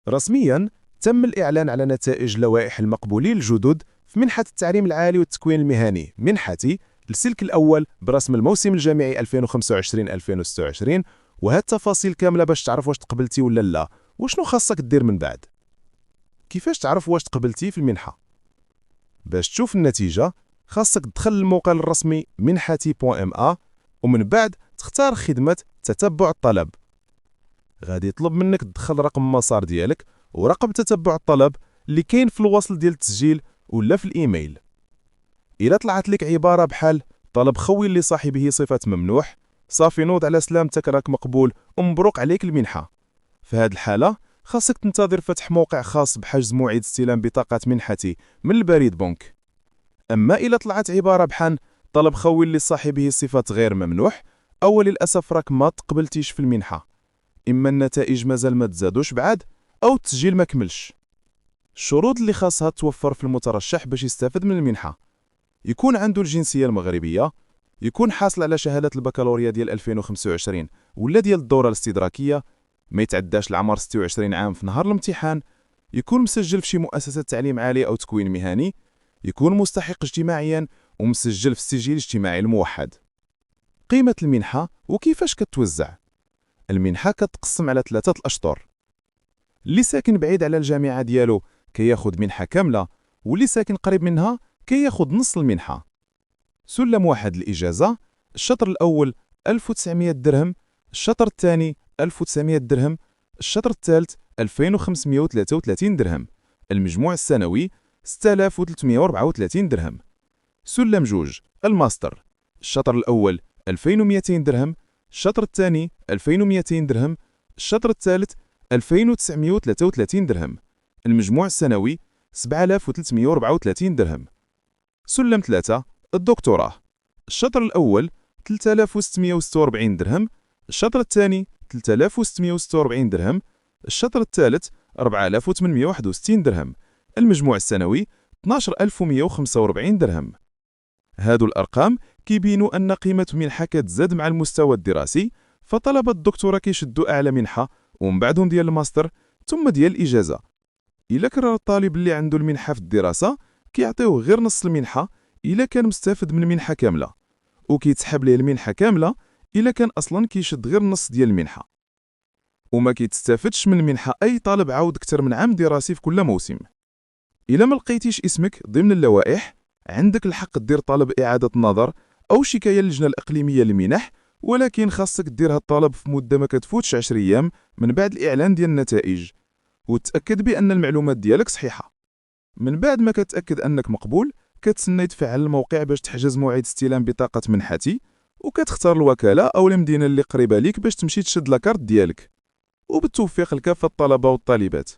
رسمياً تم الإعلان على نتائج لوائح المقبولين الجدد في منحة التعليم العالي والتكوين المهني منحتي السلك الأول برسم الموسم الجامعي 2025-2026. وهاد التفاصيل كاملة باش تعرف واش تقبلتي ولا لا وشنو خاصك دير من بعد. كيفاش تعرف واش تقبلتي في المنحة؟ باش تشوف النتيجة خاصك تدخل الموقع الرسمي منحتي.ma ومن بعد تختار خدمة تتبع الطلب. غادي يطلب منك تدخل رقم مسار ديالك ورقم تتبع الطلب اللي كاين في الوصل ديال التسجيل ولا في الإيميل. إلا طلعت لك عبارة بحال طلب خوي لصاحبه صفة ممنوح، صافي نوض على سلامتك راك مقبول ومبروك عليك المنحة. في هذه الحالة خاصك تنتظر فتح موقع خاص بحجز موعد استلام بطاقة منحتي من البريد بنك. أما إلا طلعت عبارة بحال طلب خوي لصاحبه صفة غير ممنوح، أو للأسف راك ما تقبلتيش في المنحة، إما النتائج مازال ما تزادوش بعد أو التسجيل ما كملش. الشروط اللي خاصها توفر في المترشح باش يستافد من المنحة: يكون عنده الجنسية المغربية، يكون حاصل على شهادة البكالوريا ديال 2025 ولا ديال الدورة الاستدراكية، ما يتعداش العمر 26 عام في نهار الامتحان، يكون مسجل في شي مؤسسة تعليم عالي أو تكوين مهني، يكون مستحق اجتماعيا ومسجل في السجل الاجتماعي الموحد. قيمة المنحة وكيفاش كتوزع؟ المنحة كتقسم على 3 الأشطر. اللي ساكن بعيد على الجامعة ديالو كياخد منحة كاملة، واللي ساكن قريب منها كياخد نص المنحة. سلم واحد الإجازة: الشطر الأول 1900 درهم، الشطر الثاني 1900 درهم، الشطر الثالث 2533 درهم، المجموع السنوي 6334 درهم. سلم جوج الماستر: الشطر الأول 2200 درهم، الشطر الثاني 2200 درهم، الشطر الثالث 2933 درهم، المجموع السنوي 7334 درهم. سلم 3 الدكتوراه: الشطر الأول 3646 درهم، الشطر الثاني 3646 درهم، الشطر الثالث 4861 درهم، المجموع السنوي 12145 درهم. هادو الأرقام كيبينوا أن قيمة منحة كتزاد مع المستوى الدراسي، فطلبة الدكتوراه كيشدوا أعلى منحة ومن بعدهم ديال الماستر ثم ديال الإجازة. إلا كرر الطالب اللي عنده المنحة في الدراسة كيعطيوه غير نص المنحة إلا كان مستفد من المنحة كاملة، وكيتسحب ليه المنحة كاملة إلا كان أصلا كيشد غير النص ديال المنحة. وما كيتستافدش من المنحة أي طالب عاود أكثر من عام دراسي في كل موسم. إلا ما لقيتيش اسمك ضمن اللوائح عندك الحق دير طلب إعادة النظر أو شكاية للجنة الإقليمية للمنح، ولكن خاصك دير هاد الطلب في مدة ما كتفوتش 10 أيام من بعد الإعلان ديال النتائج، وتأكد بأن المعلومات ديالك صحيحة. من بعد ما كتأكد أنك مقبول كتسنى تفعل الموقع باش تحجز موعد استلام بطاقة منحتي، وكتختار الوكالة أو المدينة اللي قريبة ليك باش تمشي تشد لاكارت ديالك. وبالتوفيق لكافة الطلبة والطالبات.